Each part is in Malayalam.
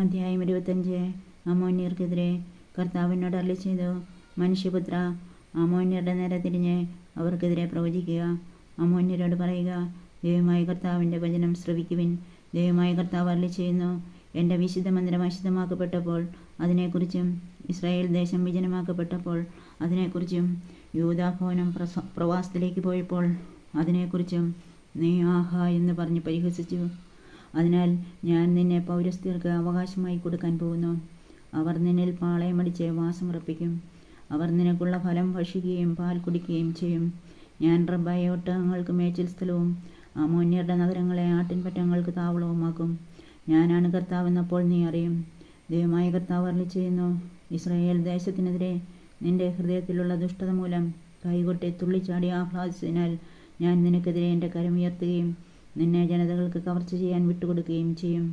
അധ്യായം 25. അമ്മോന്യർക്കെതിരെ കർത്താവിനോട് അരുളിച്ചെയ്തു. മനുഷ്യപുത്ര, അമ്മോന്യരുടെ നേരെ തിരിഞ്ഞ് അവർക്കെതിരെ പ്രവചിക്കുക. അമ്മോന്യരോട് പറയുക, ദൈവമായ കർത്താവിൻ്റെ വചനം ശ്രവിക്കുവിൻ. ദൈവമായ കർത്താവ് അരുളിച്ചെയ്യുന്നു, എൻ്റെ വിശുദ്ധ മന്ദിരം അശുദ്ധമാക്കപ്പെട്ടപ്പോൾ അതിനെക്കുറിച്ചും ഇസ്രായേൽ ദേശം വിജനമാക്കപ്പെട്ടപ്പോൾ അതിനെക്കുറിച്ചും യൂദാഭവനം പ്രവാസത്തിലേക്ക് പോയപ്പോൾ അതിനെക്കുറിച്ചും നീ ആഹാ എന്ന് പറഞ്ഞ് പരിഹസിച്ചു. അതിനാൽ ഞാൻ നിന്നെ പൗരസ്ത്യർക്ക് അവകാശമായി കൊടുക്കാൻ പോകുന്നു. അവർ നിന്നിൽ പാളയമടിച്ച് വാസമുറപ്പിക്കും. അവർ നിനക്കുള്ള ഫലം ഭക്ഷിക്കുകയും പാൽ കുടിക്കുകയും ചെയ്യും. ഞാൻ റബ്ബായെ ഒട്ടകങ്ങൾക്ക് മേച്ചിൽ സ്ഥലവും അമ്മോന്യരുടെ നഗരങ്ങളെ ആട്ടിൻപറ്റങ്ങൾക്ക് താവളവുമാക്കും. ഞാനാണ് കർത്താവെന്നപ്പോൾ നീ അറിയും. ദൈവമായ കർത്താവ് അരുളിച്ചെയ്യുന്നു, ഇസ്രായേൽ ദേശത്തിനെതിരെ നിന്റെ ഹൃദയത്തിലുള്ള ദുഷ്ടത മൂലം കൈകൊട്ടി തുള്ളിച്ചാടി ആഹ്ലാദിച്ചതിനാൽ ഞാൻ നിനക്കെതിരെ എൻ്റെ കരമുയർത്തുകയും നിന്നെ ജനതകൾക്ക് കവർച്ച ചെയ്യാൻ വിട്ടുകൊടുക്കുകയും ചെയ്യും.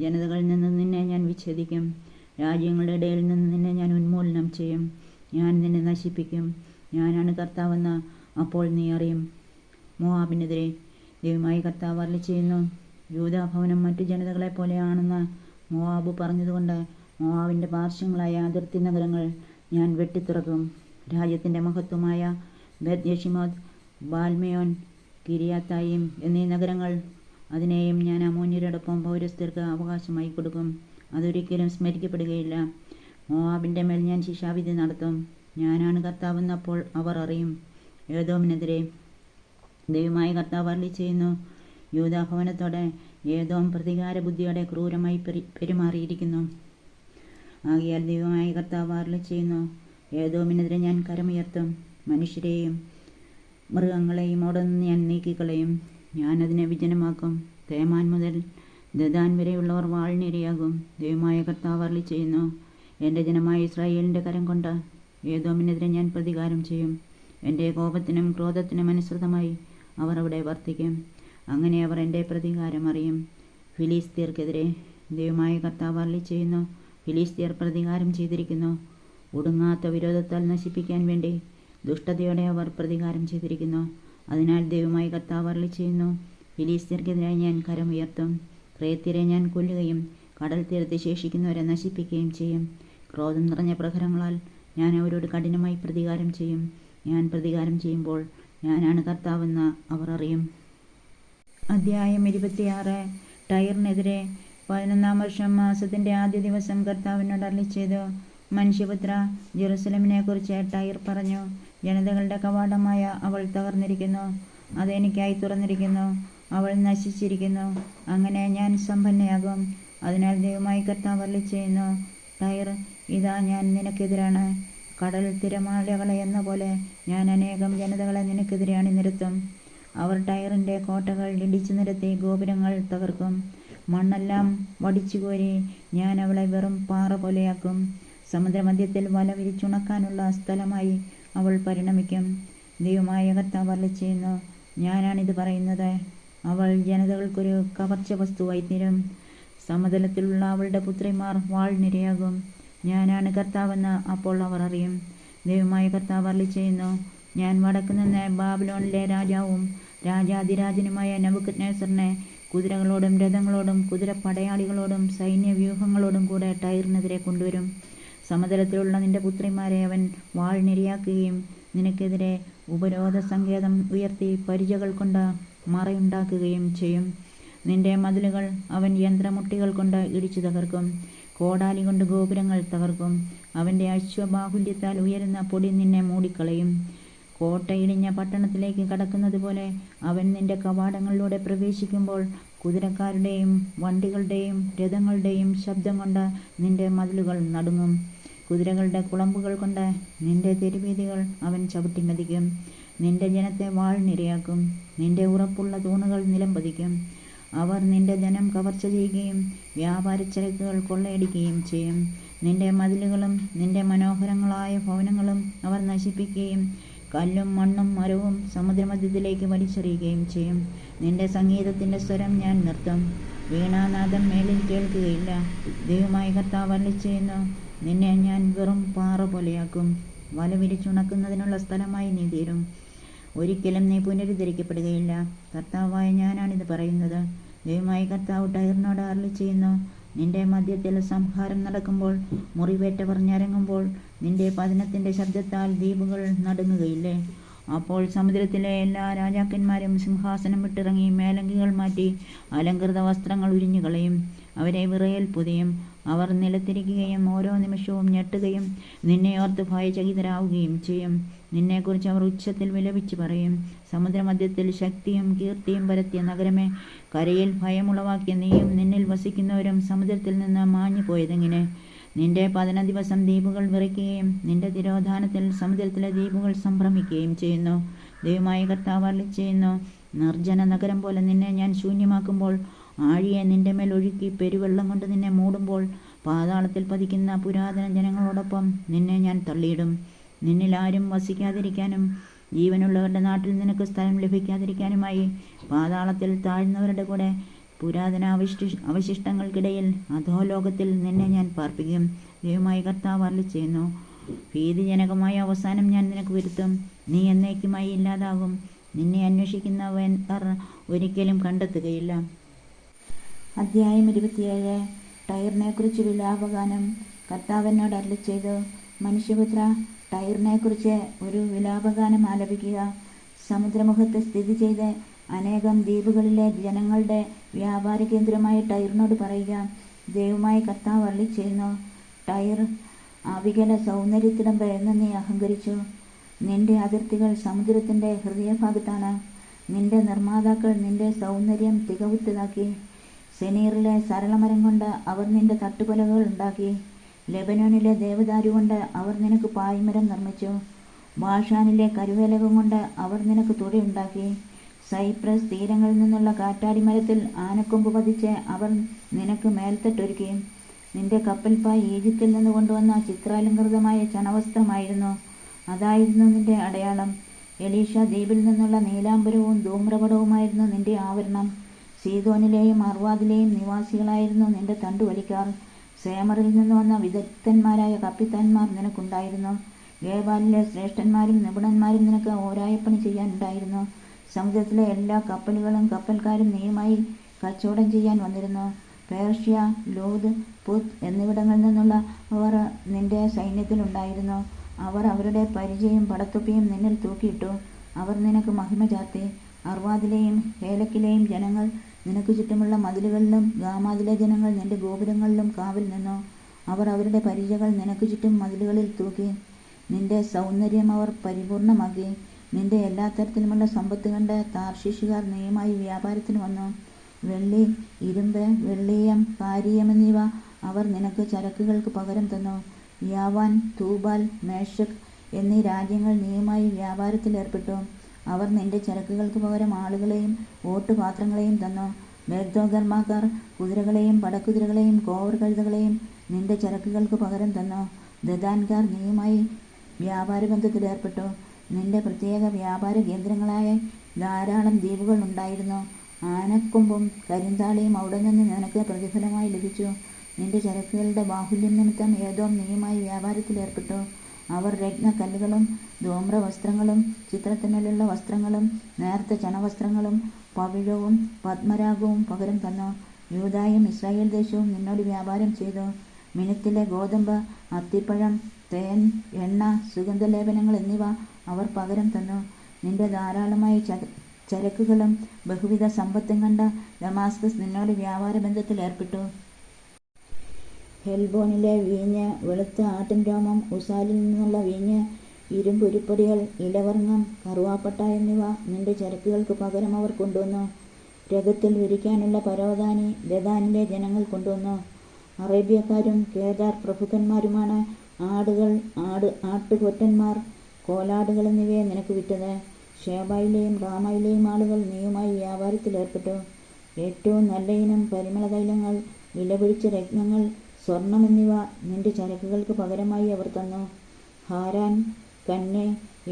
ജനതകളിൽ നിന്ന് നിന്നെ ഞാൻ വിച്ഛേദിക്കും. രാജ്യങ്ങളുടെ ഇടയിൽ നിന്ന് നിന്നെ ഞാൻ ഉന്മൂലനം ചെയ്യും. ഞാൻ നിന്നെ നശിപ്പിക്കും. ഞാനാണ് കർത്താവെന്ന് അപ്പോൾ നീ അറിയും. മോവാബിനെതിരെ ദൈവമായ കർത്താവ് അരുളിച്ചെയ്യുന്നു, യൂദാഭവനം മറ്റു ജനതകളെ പോലെയാണെന്ന് മോവാബ് പറഞ്ഞതുകൊണ്ട് മോവാബിൻ്റെ പാർശ്വങ്ങളായ അതിർത്തി നഗരങ്ങൾ ഞാൻ വെട്ടിത്തുറക്കും. രാജ്യത്തിൻ്റെ മഹത്വമായ ബേത്ത്യെഷിമോത്ത്, ബാൽമെയോൻ, കിരിയാത്തായിം എന്നീ നഗരങ്ങൾ, അതിനെയും ഞാൻ അമ്മോന്യരോടൊപ്പം പൗരസ്ത്യർക്ക് അവകാശമായി കൊടുക്കും. അതൊരിക്കലും സ്മരിക്കപ്പെടുകയില്ല. മോവാബിൻ്റെ മേൽ ഞാൻ ശിക്ഷാവിധി നടത്തും. ഞാനാണ് കർത്താവെന്നപ്പോൾ അവർ അറിയും. ഏദോമിനെതിരെ ദൈവമായ കർത്താവ് അരുളിച്ചെയ്യുന്നു, യൂദാഭവനത്തോടെ ഏദോം പ്രതികാര ബുദ്ധിയോടെ ക്രൂരമായി പെരുമാറിയിരിക്കുന്നു. ആകയാൽ ദൈവമായ കർത്താവ് അരുളിച്ചെയ്യുന്നു, ഏദോമിനെതിരെ ഞാൻ കരമുയർത്തും. മനുഷ്യരെയും മൃഗങ്ങളെയും അവിടെ നിന്ന് ഞാൻ നീക്കിക്കളയും. ഞാൻ അതിനെ വിജനമാക്കും. തേമാൻ മുതൽ ദദാൻ വരെയുള്ളവർ വാളിനിരയാകും. ദൈവമായ കർത്താവ് അരുളിച്ചെയ്യുന്നു, എൻ്റെ ജനമായ ഇസ്രായേലിൻ്റെ കരം കൊണ്ട് ഏദോമിനെതിരെ ഞാൻ പ്രതികാരം ചെയ്യും. എൻ്റെ കോപത്തിനും ക്രോധത്തിനും അനുസൃതമായി അവർ അവിടെ വർത്തിക്കും. അങ്ങനെ അവർ എൻ്റെ പ്രതികാരം അറിയും. ഫിലിസ്ത്യർക്കെതിരെ ദൈവമായ കർത്താവ് അരുളിച്ചെയ്യുന്നു, ഫിലിസ്ത്യർ പ്രതികാരം ചെയ്തിരിക്കുന്നു. ഒടുങ്ങാത്ത വിരോധത്താൽ നശിപ്പിക്കാൻ വേണ്ടി ദുഷ്ടതയോടെ അവർ പ്രതികാരം ചെയ്തിരിക്കുന്നു. അതിനാൽ ദൈവമായ കർത്താവ് അരുളിച്ചെയ്യുന്നു, ഫിലിസ്ത്യർക്കെതിരായി ഞാൻ കരമുയർത്തും. ക്രേത്യരെ ഞാൻ കൊല്ലുകയും കടൽ തീരത്ത് ശേഷിക്കുന്നവരെ നശിപ്പിക്കുകയും ചെയ്യും. ക്രോധം നിറഞ്ഞ പ്രഹരങ്ങളാൽ ഞാൻ അവരോട് കഠിനമായി പ്രതികാരം ചെയ്യും. ഞാൻ പ്രതികാരം ചെയ്യുമ്പോൾ ഞാനാണ് കർത്താവെന്ന് അവർ അറിയും. അധ്യായം 26. ടയറിനെതിരെ 11-ാം വർഷം മാസത്തിൻ്റെ ആദ്യ ദിവസം കർത്താവിനോട് അരുളിച്ചെയ്തു. മനുഷ്യപുത്ര, ജെറുസലേമിനെക്കുറിച്ച് ടയർ പറഞ്ഞു, ജനതകളുടെ കവാടമായ അവൾ തകർന്നിരിക്കുന്നു. അതെനിക്കായി തുറന്നിരിക്കുന്നു. അവൾ നശിച്ചിരിക്കുന്നു. അങ്ങനെ ഞാൻ സമ്പന്നയാകും. അതിനാൽ ദൈവമായി കർത്താവ് അരുളിച്ചെയ്യുന്നു, ടയർ, ഇതാ ഞാൻ നിനക്കെതിരാണ്. കടൽ തിരമാലകളെ എന്ന പോലെ ഞാൻ അനേകം ജനതകളെ നിനക്കെതിരെ അണിനിരത്തും. അവർ ടയറിൻ്റെ കോട്ടകൾ ഇടിച്ചു നിരത്തി ഗോപുരങ്ങൾ തകർക്കും. മണ്ണെല്ലാം വടിച്ചുകോരി ഞാൻ അവളെ വെറും പാറ പോലെയാക്കും. സമുദ്രമധ്യത്തിൽ വല വിരിച്ചുണക്കാനുള്ള സ്ഥലമായി അവൾ പരിണമിക്കും. ദൈവമായ കർത്താവ് അരുളിച്ചെയ്യുന്നു, ഞാനാണിത് പറയുന്നത്. അവൾ ജനതകൾക്കൊരു കവർച്ച വസ്തുവായി തീരും. സമതലത്തിലുള്ള അവളുടെ പുത്രിമാർ വാളിനിരയാകും. ഞാനാണ് കർത്താവെന്ന് അപ്പോൾ അവർ അറിയും. ദൈവമായ കർത്താവ് അരുളിച്ചെയ്യുന്നു, ഞാൻ വടക്കുനിന്ന് ബാബിലോണിലെ രാജാവും രാജാധിരാജനുമായ നെബൂഖദ്നേസറിനെ കുതിരകളോടും രഥങ്ങളോടും കുതിരപ്പടയാളികളോടും സൈന്യവ്യൂഹങ്ങളോടും കൂടെ ടയറിനെതിരെ കൊണ്ടുവരും. സമതലത്തിലുള്ള നിന്റെ പുത്രിമാരെ അവൻ വാളിനിരയാക്കുകയും നിനക്കെതിരെ ഉപരോധ സങ്കേതം ഉയർത്തി പരിചകൾ കൊണ്ട് മറയുണ്ടാക്കുകയും ചെയ്യും. നിന്റെ മതിലുകൾ അവൻ യന്ത്രമുട്ടികൾ കൊണ്ട് ഇടിച്ചു തകർക്കും. കോടാലി കൊണ്ട് ഗോപുരങ്ങൾ തകർക്കും. അവൻ്റെ അശ്വബാഹുല്യത്താൽ ഉയരുന്ന പൊടി നിന്നെ മൂടിക്കളയും. കോട്ടയിടിഞ്ഞ പട്ടണത്തിലേക്ക് കടക്കുന്നത് പോലെ അവൻ നിന്റെ കവാടങ്ങളിലൂടെ പ്രവേശിക്കുമ്പോൾ കുതിരക്കാരുടെയും വണ്ടികളുടെയും രഥങ്ങളുടെയും ശബ്ദം കൊണ്ട് നിന്റെ മതിലുകൾ നടുങ്ങും. കുതിരകളുടെ കുളമ്പുകൾ കൊണ്ട് നിന്റെ തെരുവീഥികൾ അവൻ ചവിട്ടി മെതിക്കും. നിന്റെ ജനത്തെ വാളിനിരയാക്കും. നിന്റെ ഉറപ്പുള്ള തൂണുകൾ നിലംപതിക്കും. അവർ നിന്റെ ധനം കവർച്ച ചെയ്യുകയും വ്യാപാരച്ചരക്കുകൾ കൊള്ളയടിക്കുകയും ചെയ്യും. നിന്റെ മതിലുകളും നിന്റെ മനോഹരങ്ങളായ ഭവനങ്ങളും അവർ നശിപ്പിക്കുകയും കല്ലും മണ്ണും മരവും സമുദ്രമധ്യത്തിലേക്ക് വലിച്ചെറിയുകയും ചെയ്യും. നിന്റെ സംഗീതത്തിൻ്റെ സ്വരം ഞാൻ നിർത്തും. വീണാനാദം മേലിൽ കേൾക്കുകയില്ല. ദൈവമായ കർത്താവ് അരുളിച്ചെയ്യുന്നു, നിന്നെ ഞാൻ വെറും പാറ പോലെയാക്കും. വല വിരിച്ചുണക്കുന്നതിനുള്ള സ്ഥലമായി നീ തീരും. ഒരിക്കലും നീ പുനരുദ്ധരിക്കപ്പെടുകയില്ല. കർത്താവായ ഞാനാണിത് പറയുന്നത്. ദൈവമായ കർത്താവ് ടയറിനോട് അരുളിച്ചെയ്യുന്നു, നിന്റെ മധ്യത്തിൽ സംഹാരം നടക്കുമ്പോൾ, മുറിവേറ്റവർ ഞരങ്ങുമ്പോൾ, നിന്റെ പതനത്തിൻ്റെ ശബ്ദത്താൽ ദ്വീപുകൾ നടുങ്ങുകയില്ലേ? അപ്പോൾ സമുദ്രത്തിലെ എല്ലാ രാജാക്കന്മാരും സിംഹാസനം വിട്ടിറങ്ങി മേലങ്കികൾ മാറ്റി അലങ്കൃത വസ്ത്രങ്ങൾ ഉരിഞ്ഞുകളയും. അവരെ വിറയൽ പുതയും. അവർ നിലത്തിരിക്കുകയും ഓരോ നിമിഷവും ഞെട്ടുകയും നിന്നെ ഓർത്ത് ഭയചകിതരാവുകയും ചെയ്യും. നിന്നെക്കുറിച്ച് അവർ ഉച്ചത്തിൽ വിലപിച്ച് പറയും: സമുദ്രമധ്യത്തിൽ ശക്തിയും കീർത്തിയും പരത്തിയ നഗരമേ, കരയിൽ ഭയമുളവാക്കിയ നീയും നിന്നിൽ വസിക്കുന്നവരും സമുദ്രത്തിൽ നിന്ന് മാഞ്ഞു പോയതെങ്ങനെ? നിന്റെ പതന ദിവസം ദ്വീപുകൾ വിറയ്ക്കുകയും നിന്റെ തിരോധാനത്തിൽ സമുദ്രത്തിലെ ദ്വീപുകൾ സംഭ്രമിക്കുകയും ചെയ്യുന്നു. ദൈവമായ കർത്താവ് അരുളിച്ചെയ്യുന്നു: നിർജ്ജന നഗരം പോലെ നിന്നെ ഞാൻ ശൂന്യമാക്കുമ്പോൾ, ആഴിയെ നിന്റെ മേൽ ഒഴുക്കി പെരുവെള്ളം കൊണ്ട് നിന്നെ മൂടുമ്പോൾ, പാതാളത്തിൽ പതിക്കുന്ന പുരാതന ജനങ്ങളോടൊപ്പം നിന്നെ ഞാൻ തള്ളിയിടും. നിന്നിൽ ആരും വസിക്കാതിരിക്കാനും ജീവനുള്ളവരുടെ നാട്ടിൽ നിനക്ക് സ്ഥലം ലഭിക്കാതിരിക്കാനുമായി പാതാളത്തിൽ താഴ്ന്നവരുടെ കൂടെ പുരാതന അവശിഷ്ടങ്ങൾക്കിടയിൽ അധോലോകത്തിൽ നിന്നെ ഞാൻ പാർപ്പിക്കും. ദൈവമായ കർത്താവ് അരുളിച്ചെയ്യുന്നു: ഭീതിജനകമായ അവസാനം ഞാൻ നിനക്ക് വരുത്തും. നീ എന്നേക്കുമായി ഇല്ലാതാകും. നിന്നെ അന്വേഷിക്കുന്നവർ ഒരിക്കലും കണ്ടെത്തുകയില്ല. അധ്യായം 27. ടൈറിനെക്കുറിച്ച് വിലാപഗാനം. കർത്താവ് എന്നോട് അരുളിച്ചെയ്തു: മനുഷ്യപുത്ര, ടൈറിനെക്കുറിച്ച് ഒരു വിലാപഗാനം ആലപിക്കുക. സമുദ്രമുഖത്ത് സ്ഥിതി ചെയ്ത് അനേകം ദ്വീപുകളിലെ ജനങ്ങളുടെ വ്യാപാര കേന്ദ്രമായ ടൈറിനോട് പറയുക: ദൈവമായ കർത്താവ് അരുളിച്ചെയ്യുന്നു: ടൈർ, അവികല സൗന്ദര്യത്തിടമ്പ് എന്ന് നീ അഹങ്കരിച്ചു. നിന്റെ അതിർത്തികൾ സമുദ്രത്തിൻ്റെ ഹൃദയഭാഗത്താണ്. നിന്റെ നിർമ്മാതാക്കൾ നിന്റെ സൗന്ദര്യം തികവുറ്റതാക്കി. സെനീറിലെ സരളമരം കൊണ്ട് അവർ നിന്റെ തട്ടുപലകകൾ ഉണ്ടാക്കി. ലെബനോനിലെ ദേവദാരു കൊണ്ട് അവർ നിനക്ക് പായ്മരം നിർമ്മിച്ചു. ബാഷാനിലെ കരുവേലകം കൊണ്ട് അവർ നിനക്ക് തുഴയുണ്ടാക്കി. സൈപ്രസ് തീരങ്ങളിൽ നിന്നുള്ള കാറ്റാടി മരത്തിൽ ആനക്കൊമ്പ് പതിച്ച് അവർ നിനക്ക് മേൽത്തട്ടൊരുക്കി. നിന്റെ കപ്പൽപ്പായ് ഈജിപ്തിൽ നിന്ന് കൊണ്ടുവന്ന ചിത്രാലങ്കൃതമായ ചണവസ്ത്രമായിരുന്നു. അതായിരുന്നു നിന്റെ അടയാളം. എലീഷ ദ്വീപിൽ നിന്നുള്ള നീലാംബരവും ധൂമ്രപടവുമായിരുന്നു നിന്റെ ആവരണം. സീദോനിലെയും അർവാദിലെയും നിവാസികളായിരുന്നു നിന്റെ തണ്ടുവലിക്കാർ. സേമറിൽ നിന്ന് വന്ന വിദഗ്ധന്മാരായ കപ്പിത്താന്മാർ നിനക്കുണ്ടായിരുന്നു. ഗേബാലിലെ ശ്രേഷ്ഠന്മാരും നിപുണന്മാരും നിനക്ക് ഓരായപ്പണി ചെയ്യാനുണ്ടായിരുന്നു. സമുദ്രത്തിലെ എല്ലാ കപ്പലുകളും കപ്പൽക്കാരും നീയുമായി കച്ചവടം ചെയ്യാൻ വന്നിരുന്നു. പേർഷ്യ, ലൂദ്, പുത്ത് എന്നിവിടങ്ങളിൽ നിന്നുള്ള അവർ നിന്റെ സൈന്യത്തിലുണ്ടായിരുന്നു. അവർ അവരുടെ പരിചയും പടത്തൊപ്പിയും നിന്നിൽ തൂക്കിയിട്ടു. അവർ നിനക്ക് മഹിമ ചാർത്തി. അർവാദിലെയും ഹേലക്കിലെയും ജനങ്ങൾ നിനക്ക് ചുറ്റുമുള്ള മതിലുകളിലും ഗാമാദിലെ ജനങ്ങൾ നിന്റെ ഗോപുരങ്ങളിലും കാവൽ നിന്നു. അവർ അവരുടെ പരിചകൾ നിനക്ക് ചുറ്റും മതിലുകളിൽ തൂക്കി. നിന്റെ സൗന്ദര്യം അവർ പരിപൂർണമാക്കി. നിന്റെ എല്ലാ തരത്തിലുമുള്ള സമ്പത്ത് കണ്ട് താർശീശുകാർ നീയുമായി വ്യാപാരത്തിന് വന്നു. വെള്ളി, ഇരുമ്പ്, വെള്ളീയം, കാരീയം എന്നിവ അവർ നിനക്ക് ചരക്കുകൾക്ക് പകരം തന്നു. യാവാൻ, തൂബാൽ, മേഷക് എന്നീ രാജ്യങ്ങൾ നീയുമായി വ്യാപാരത്തിൽ ഏർപ്പെട്ടു. അവർ നിന്റെ ചരക്കുകൾക്ക് പകരം ആളുകളെയും ഓട്ടുപാത്രങ്ങളെയും തന്നു. ബേഗ്ദോഗർമാക്കാർ കുതിരകളെയും പടക്കുതിരകളെയും കോവർ കഴുതകളെയും നിന്റെ ചരക്കുകൾക്ക് പകരം തന്നു. ദദാൻകാർ നീയുമായി വ്യാപാരബന്ധത്തിൽ ഏർപ്പെട്ടു. നിന്റെ പ്രത്യേക വ്യാപാര കേന്ദ്രങ്ങളായ ധാരാളം ദ്വീപുകൾ ഉണ്ടായിരുന്നു. ആനക്കൊമ്പും കരിന്താളിയും അവിടെ നിന്ന് നിനക്ക് പ്രതിഫലമായി ലഭിച്ചു. നിന്റെ ചരക്കുകളുടെ ബാഹുല്യം നിമിത്തം ഏദോം നീയുമായി വ്യാപാരത്തിൽ ഏർപ്പെട്ടു. അവർ രത്നക്കല്ലുകളും ധൂമ്രവസ്ത്രങ്ങളും ചിത്രത്തിനുള്ള വസ്ത്രങ്ങളും നേർത്ത ചണവസ്ത്രങ്ങളും പവിഴവും പത്മരാഗവും പകരം തന്നു. യൂദായും ഇസ്രായേൽ ദേശവും നിന്നോട് വ്യാപാരം ചെയ്തു. മിനുത്തിലെ ഗോതമ്പ്, അത്തിപ്പഴം, തേൻ, എണ്ണ, സുഗന്ധലേപനങ്ങൾ എന്നിവ അവർ പകരം തന്നു. നിന്റെ ധാരാളമായ ചരക്കുകളും ബഹുവിധ സമ്പത്തും കണ്ട ദമാസ്കസ് നിന്നോട് വ്യാപാര ബന്ധത്തിൽ ഏർപ്പെട്ടു. ഹെൽബോനിലെ വീഞ്ഞ്, വെളുത്ത ആട്ടിൻ രോമം, ഉസാലിൽ നിന്നുള്ള വീഞ്ഞ്, ഇരുമ്പുരുപ്പടികൾ, ഇലവർങ്ങം, കറുവാപ്പട്ട എന്നിവ നിന്റെ ചരക്കുകൾക്ക് പകരം അവർ കൊണ്ടുവന്നു. രഥത്തിൽ വിരിക്കാനുള്ള പരവതാനി ദദാനിലെ ജനങ്ങൾ കൊണ്ടുവന്നു. അറേബ്യക്കാരും കേദാർ പ്രഭുക്കന്മാരുമാണ് ആടുകൾ, ആട്ടുകൊറ്റന്മാർ, കോലാടുകൾ എന്നിവയെ നിനക്ക് വിറ്റത്. ഷേബായിലെയും റാമയിലെയും ആളുകൾ നീയുമായി വ്യാപാരത്തിൽ ഏർപ്പെട്ടു. ഏറ്റവും നല്ല ഇനം പരിമളതൈലങ്ങൾ, വിലപിടിച്ച രത്നങ്ങൾ, സ്വർണം എന്നിവ നിന്റെ ചരക്കുകൾക്ക് പകരമായി അവർ തന്നു. ഹാരാൻ, കന്നെ,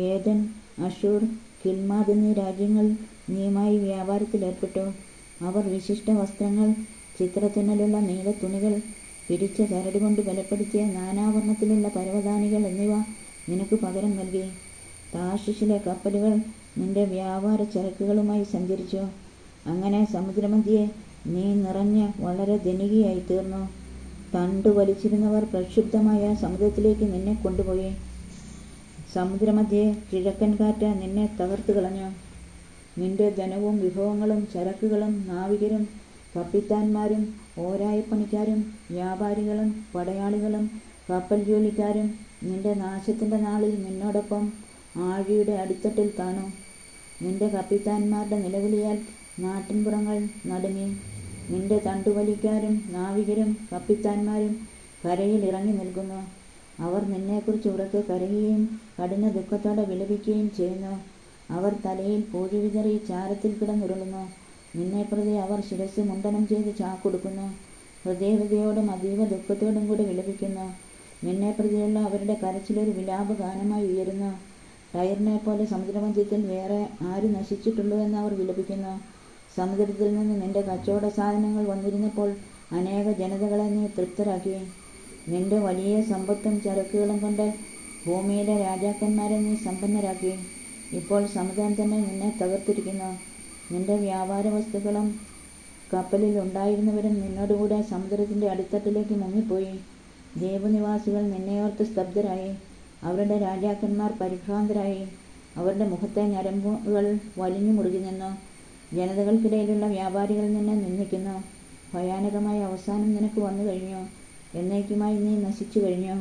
ഏദൻ, അഷൂർ, കിൽമാദ് എന്നീ രാജ്യങ്ങൾ നീയുമായി വ്യാപാരത്തിൽ ഏർപ്പെട്ടു. അവർ വിശിഷ്ട വസ്ത്രങ്ങൾ, ചിത്രത്തുന്നലുള്ള നീലത്തുണികൾ, പിരിച്ച ചരട് കൊണ്ട് ബലപ്പെടുത്തിയ നാനാവർണ്ണത്തിലുള്ള പരവതാനികൾ എന്നിവ നിനക്ക് പകരം നൽകി. താർശിഷിലെ കപ്പലുകൾ നിന്റെ വ്യാപാര ചരക്കുകളുമായി സഞ്ചരിച്ചു. അങ്ങനെ സമുദ്രമധ്യേ നീ നിറഞ്ഞ് വളരെ ധനികയായി തീർന്നു. തണ്ടു വലിച്ചിരുന്നവർ പ്രക്ഷുബ്ധമായ സമുദ്രത്തിലേക്ക് നിന്നെ കൊണ്ടുപോയി. സമുദ്രമധ്യേ കിഴക്കൻ കാറ്റ് നിന്നെ തകർത്തു കളഞ്ഞു. നിന്റെ ധനവും വിഭവങ്ങളും ചരക്കുകളും നാവികരും കപ്പിത്താന്മാരും ഓരായപ്പണിക്കാരും വ്യാപാരികളും പടയാളികളും കപ്പൽ ജോലിക്കാരും നിന്റെ നാശത്തിൻ്റെ നാളിൽ നിന്നോടൊപ്പം ആഴിയുടെ അടിത്തട്ടിൽ താണു. നിന്റെ കപ്പിത്താന്മാരുടെ നിലവിളിയാൽ നാട്ടിൻപുറങ്ങൾ നടുങ്ങി. നിന്റെ തണ്ടുവലിക്കാരും നാവികരും കപ്പിത്താന്മാരും കരയിൽ ഇറങ്ങി നിൽക്കുന്നു. അവർ നിന്നെക്കുറിച്ച് ഉറക്കെ കരയുകയും കഠിന ദുഃഖത്തോടെ വിലപിക്കുകയും ചെയ്യുന്നു. അവർ തലയിൽ പൂഴി വിതറി ചാരത്തിൽ കിടന്നുരുളുന്നു. നിന്നെപ്രതി അവർ ശിരസ് മുണ്ടനം ചെയ്ത് ചാക്കൊടുക്കുന്നു. ഹൃദയഹൃദയോടും അതീവ ദുഃഖത്തോടും കൂടി വിലപിക്കുന്നു. നിന്നെപ്രതിയുള്ള അവരുടെ കരച്ചിലൊരു വിലാപഗാനമായി ഉയരുന്നു. ടയറിനെ പോലെ സമുദ്രമധ്യത്തിൽ വേറെ ആര് നശിച്ചിട്ടുള്ളൂ എന്ന് അവർ വിലപിക്കുന്നു. സമുദ്രത്തിൽ നിന്ന് നിന്റെ കച്ചവട സാധനങ്ങൾ വന്നിരുന്നപ്പോൾ അനേക ജനതകളെ നീ തൃപ്തരാക്കി. നിന്റെ വലിയ സമ്പത്തും ചരക്കുകളും കൊണ്ട് ഭൂമിയിലെ രാജാക്കന്മാരെ നീ സമ്പന്നരാക്കി. ഇപ്പോൾ സമുദ്രം തന്നെ നിന്നെ തകർത്തിരിക്കുന്നു. നിന്റെ വ്യാപാര വസ്തുക്കളും കപ്പലിൽ ഉണ്ടായിരുന്നവരും നിന്നോടുകൂടെ സമുദ്രത്തിൻ്റെ അടിത്തട്ടിലേക്ക് മുങ്ങിപ്പോയി. ദ്വീപുനിവാസികൾ നിന്നെയോർത്ത് സ്തബ്ധരായി. അവരുടെ രാജാക്കന്മാർ പരിഭ്രാന്തരായി. അവരുടെ മുഖത്തെ ഞരമ്പുകൾ വലിഞ്ഞു മുറുകി നിന്നു. ജനതകൾക്കിടയിലുള്ള വ്യാപാരികൾ നിന്നെ നിന്ദിക്കുന്നു. ഭയാനകമായ അവസാനം നിനക്ക് വന്നു കഴിഞ്ഞു. എന്നേക്കുമായി നീ നശിച്ചു കഴിഞ്ഞു.